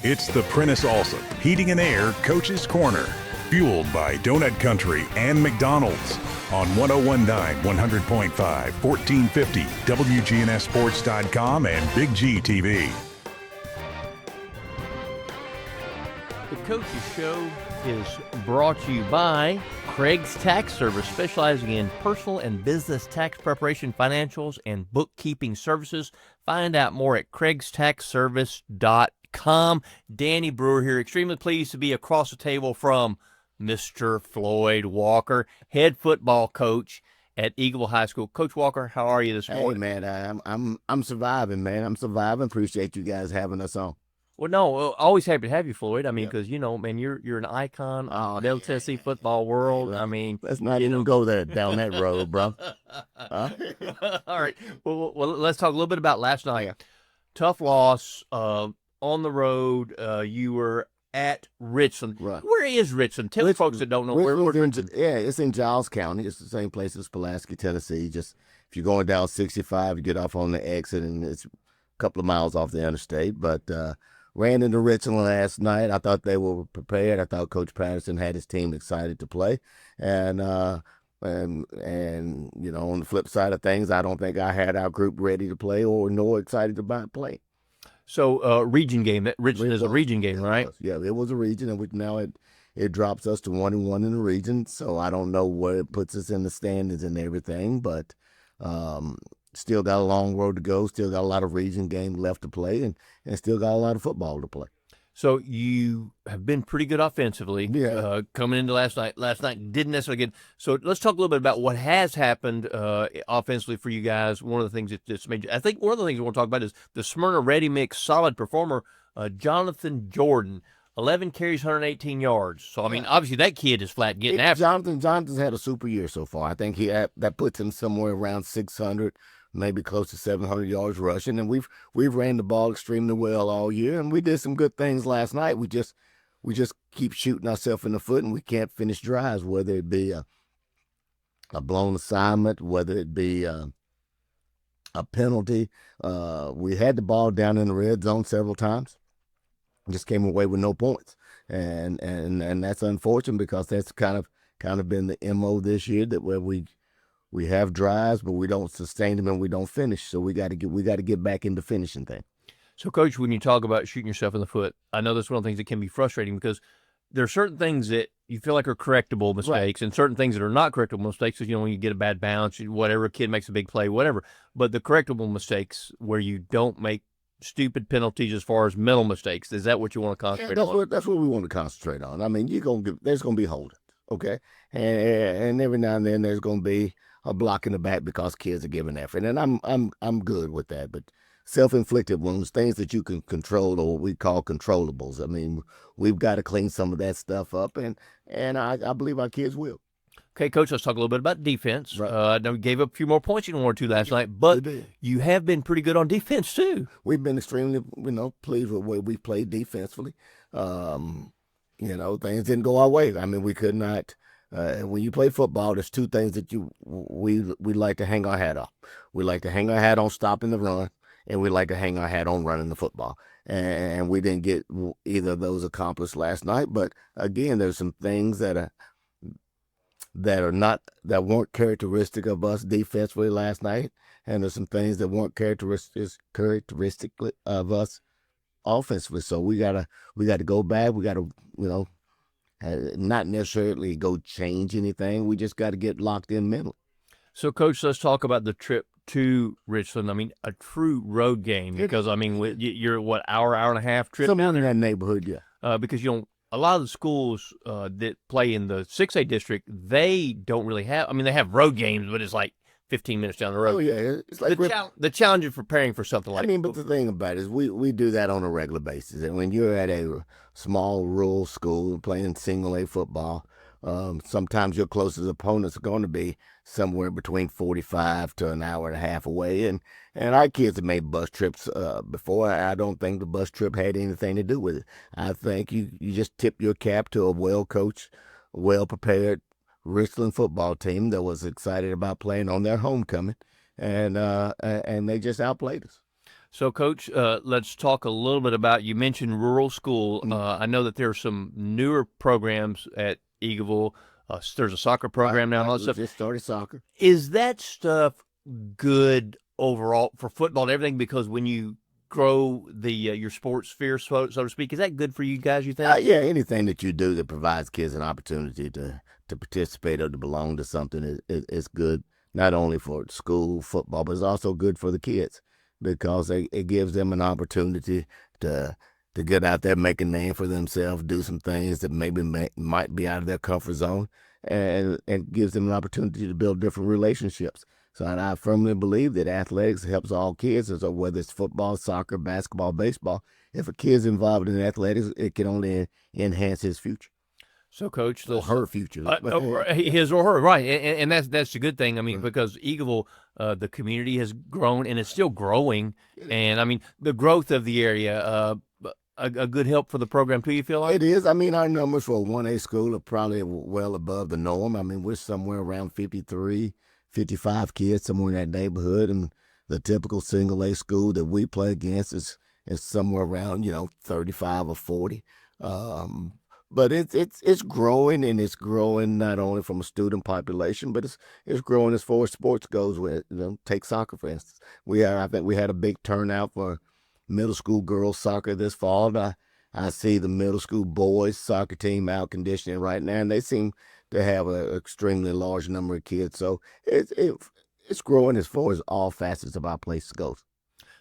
It's the Prentice Allsup Heating and Air Coach's Corner, fueled by Donut Country and McDonald's on 1019 100.5, 1450 WGNSSports.com and Big G TV. The Coach's Show is brought to you by Craig's Tax Service, specializing in personal and business tax preparation, financials, and bookkeeping services. Find out more at craigstaxservice.com. Danny Brewer here, extremely pleased to be across the table from Mr. Floyd Walker, head football coach at Eagleville High School. Coach Walker, how are you this morning? Hey man, I'm surviving, man. I'm surviving. Appreciate you guys having us on. Well, no, always happy to have you, Floyd. I mean, because you know, man, you're an icon of Middle Tennessee football world. I mean, let's not even go there down that road, bro. All right. Well, let's talk a little bit about last night. Yeah. Tough loss on the road. You were at Richland. Right. Where is Richland? Tell the folks that don't know where. It's in Giles County. It's the same place as Pulaski, Tennessee. Just if you're going down 65, you get off on the exit, and it's a couple of miles off the interstate. But ran into Richland last night. I thought they were prepared. I thought Coach Patterson had his team excited to play, and you know, on the flip side of things, I don't think I had our group ready to play or nor excited about playing. So, region game. Richland is a region game, right? Yeah, it was a region, and now it drops us to 1-1 in the region. So I don't know where it puts us in the standings and everything, but still got a long road to go. Still got a lot of region games left to play, and still got a lot of football to play. So you have been pretty good offensively. Yeah. Coming into last night. Last night didn't necessarily get. So let's talk a little bit about what has happened offensively for you guys. One of the things that's made. I think one of the things we want to talk about is the Smyrna Ready Mix solid performer, Jonathan Jordan. 11 carries, 118 yards. So, I mean, obviously that kid is flat getting after. Jonathan's had a super year so far. I think that puts him somewhere around 600, maybe close to 700 yards rushing. And we've ran the ball extremely well all year, and we did some good things last night. We just keep shooting ourselves in the foot, and we can't finish drives, whether it be a blown assignment, whether it be a penalty. We had the ball down in the red zone several times. Just came away with no points, and that's unfortunate because that's kind of been the MO this year, that where we have drives but we don't sustain them and we don't finish. So we got to get back into finishing thing. So, Coach, when you talk about shooting yourself in the foot, I know that's one of the things that can be frustrating because there are certain things that you feel like are correctable mistakes, right, and certain things that are not correctable mistakes. Because, you know, when you get a bad bounce, whatever, a kid makes a big play, whatever. But the correctable mistakes where you don't make stupid penalties as far as mental mistakes, is that what you want to concentrate on? That's what we want to concentrate on. I mean, there's going to be holding, okay, and every now and then there's going to be a block in the back because kids are giving effort, and I'm good with that. But self-inflicted wounds, things that you can control, or what we call controllables. I mean, we've got to clean some of that stuff up, and I believe our kids will. Okay, Coach, let's talk a little bit about defense. Right. Now we gave up a few more points than 1 or 2 last night, but you have been pretty good on defense, too. We've been extremely, pleased with the way we played defensively. Things didn't go our way. I mean, we could not. When you play football, there's 2 things that we like to hang our hat on. We like to hang our hat on stopping the run, and we like to hang our hat on running the football. And we didn't get either of those accomplished last night. But, again, there's some things that weren't characteristic of us defensively last night, and there's some things that weren't characteristic of us offensively. So we gotta go back. We gotta not necessarily go change anything. We just got to get locked in mentally. So, Coach, let's talk about the trip to Richland. I mean, a true road game because I mean you're hour and a half trip. Something in that neighborhood, yeah. Because a lot of the schools that play in the 6A district, they don't really have. I mean, they have road games, but it's like 15 minutes down the road. Oh yeah, it's like the challenge of preparing for something like. I mean, but the thing about it is, we do that on a regular basis, and when you're at a small rural school playing single A football, sometimes your closest opponents are going to be somewhere between 45 to an hour and a half away, and our kids have made bus trips before. I don't think the bus trip had anything to do with it. I think you just tip your cap to a well-coached, well-prepared Richland football team that was excited about playing on their homecoming, and they just outplayed us. So, Coach, let's talk a little bit about, you mentioned rural school. I know that there are some newer programs at Eagleville. There's a soccer program now and all that stuff. Just started soccer. Is that stuff good overall for football and everything? Because when you grow the your sports sphere, so to speak, is that good for you guys, you think? Yeah, anything that you do that provides kids an opportunity to participate or to belong to something is good, not only for school football, but it's also good for the kids because it gives them an opportunity to get out there, make a name for themselves, do some things that maybe might be out of their comfort zone, and gives them an opportunity to build different relationships. So I firmly believe that athletics helps all kids, so whether it's football, soccer, basketball, baseball. If a kid's involved in athletics, it can only enhance his future. So, Coach, or her future. His or her, right. And that's a good thing. I mean, because Eagleville, the community has grown, and it's still growing. And, I mean, the growth of the area, a good help for the program, too, you feel like? It is. I mean, our numbers for a 1A school are probably well above the norm. I mean, we're somewhere around 53, 55 kids, somewhere in that neighborhood. And the typical single A school that we play against is somewhere around, 35 or 40. But it's growing, and it's growing not only from a student population, but it's growing as far as sports goes. With take soccer for instance. I think we had a big turnout for middle school girls soccer this fall. I see the middle school boys soccer team out conditioning right now, and they seem to have an extremely large number of kids. So it's growing as far as all facets of our place goes.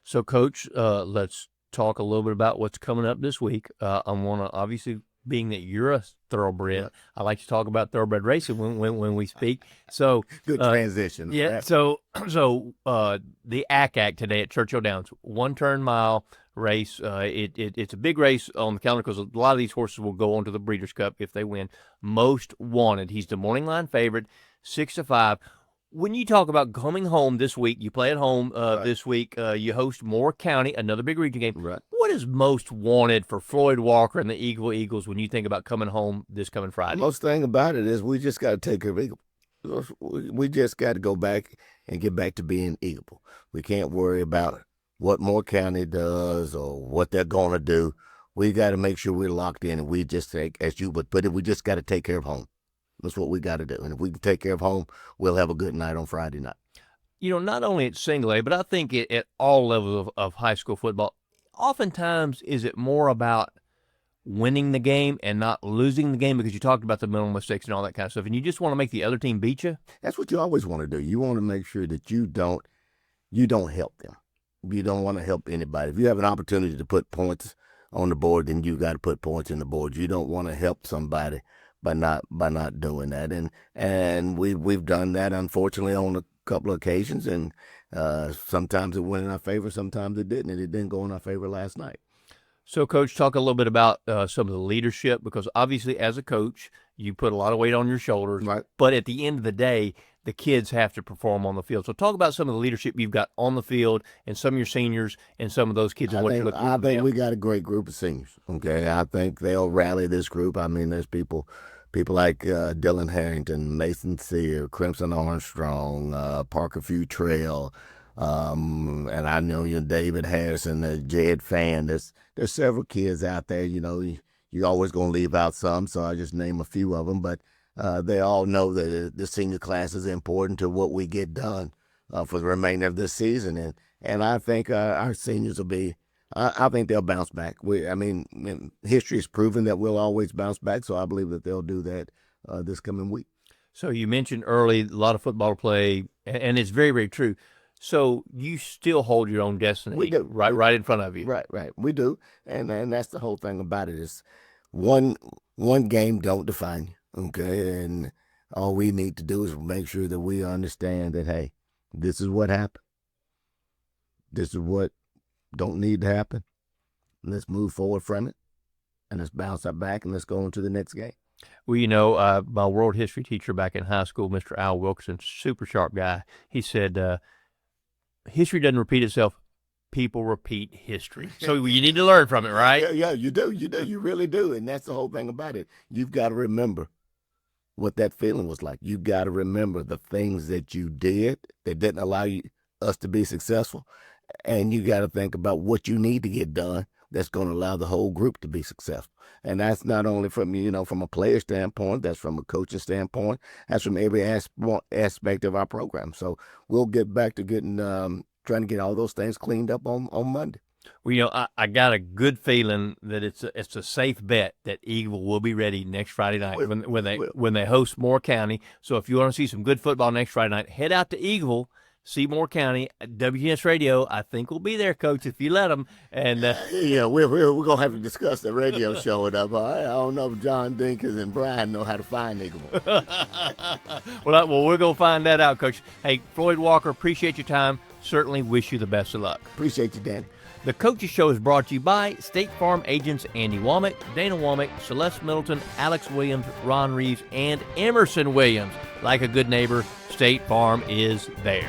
So, Coach, let's talk a little bit about what's coming up this week. I want to obviously, being that you're a thoroughbred, I like to talk about thoroughbred racing when we speak. So good transition. Yeah. So the ACAC today at Churchill Downs, 1-turn mile race. It's a big race on the calendar because a lot of these horses will go on to the Breeders' Cup if they win. Most Wanted. He's the morning line favorite, 6-5. When you talk about coming home this week, you play at home this week. You host Moore County, another big region game. Right. What is most wanted for Floyd Walker and the Eagleville Eagles when you think about coming home this coming Friday? The most thing about it is we just got to take care of Eagleville. We just got to go back and get back to being Eagleville. We can't worry about what Moore County does or what they're going to do. We got to make sure we're locked in, and we just take, as you would put it, we just got to take care of home. That's what we got to do. And if we can take care of home, we'll have a good night on Friday night. Not only at single A, but I think at all levels of high school football, oftentimes is it more about winning the game and not losing the game, because you talked about the mental mistakes and all that kind of stuff, and you just want to make the other team beat you? That's what you always want to do. You want to make sure that you don't help them. You don't want to help anybody. If you have an opportunity to put points on the board, then you got to put points in the board. You don't want to help somebody by not doing that, and we've done that, unfortunately, on a couple of occasions, and sometimes it went in our favor, sometimes it didn't, and it didn't go in our favor last night. So, Coach, talk a little bit about some of the leadership, because obviously as a coach, you put a lot of weight on your shoulders, right? But at the end of the day, the kids have to perform on the field. So talk about some of the leadership you've got on the field and some of your seniors and some of those kids. And I think we got a great group of seniors, okay? I think they'll rally this group. I mean, there's people like Dylan Harrington, Mason Sear, Crimson Armstrong, Parker Futrell, and I know David Harrison, Jed Fan. There's several kids out there. You're always going to leave out some, so I just name a few of them. But they all know that the senior class is important to what we get done for the remainder of this season. And I think our seniors will be, I think they'll bounce back. History has proven that we'll always bounce back, so I believe that they'll do that this coming week. So you mentioned early, a lot of football play, and it's very, very true. So you still hold your own destiny. We do. Right in front of you. Right. We do. And that's the whole thing about it is one game don't define you, okay? And all we need to do is make sure that we understand that, hey, this is what happened. This is what don't need to happen. Let's move forward from it, and let's bounce our back, and let's go on to the next game. Well, my world history teacher back in high school, Mr. Al Wilkerson, super sharp guy, he said, history doesn't repeat itself. People repeat history. So you need to learn from it, right? Yeah, you do. You really do. And that's the whole thing about it. You've got to remember what that feeling was like. You've got to remember the things that you did that didn't allow us to be successful. and you got to think about what you need to get done that's going to allow the whole group to be successful. And that's not only from, from a player standpoint, that's from a coaching standpoint, that's from every aspect of our program. So we'll get back to trying to get all those things cleaned up on Monday. Well, I got a good feeling that it's a safe bet that Eagleville will be ready next Friday night when they host Moore County. So if you want to see some good football next Friday night, head out to Eagleville, see Moore County. WGNS Radio, I think, will be there, Coach, if you let them. And yeah, we're gonna have to discuss the radio showing up. I don't know if John Dinkins and Brian know how to find Eagleville. well, we're gonna find that out, Coach. Hey, Floyd Walker, appreciate your time. Certainly wish you the best of luck. Appreciate you, Danny. The Coaches Show is brought to you by State Farm agents Andy Womack, Dana Womack, Celeste Middleton, Alex Williams, Ron Reeves, and Emerson Williams. Like a good neighbor, State Farm is there.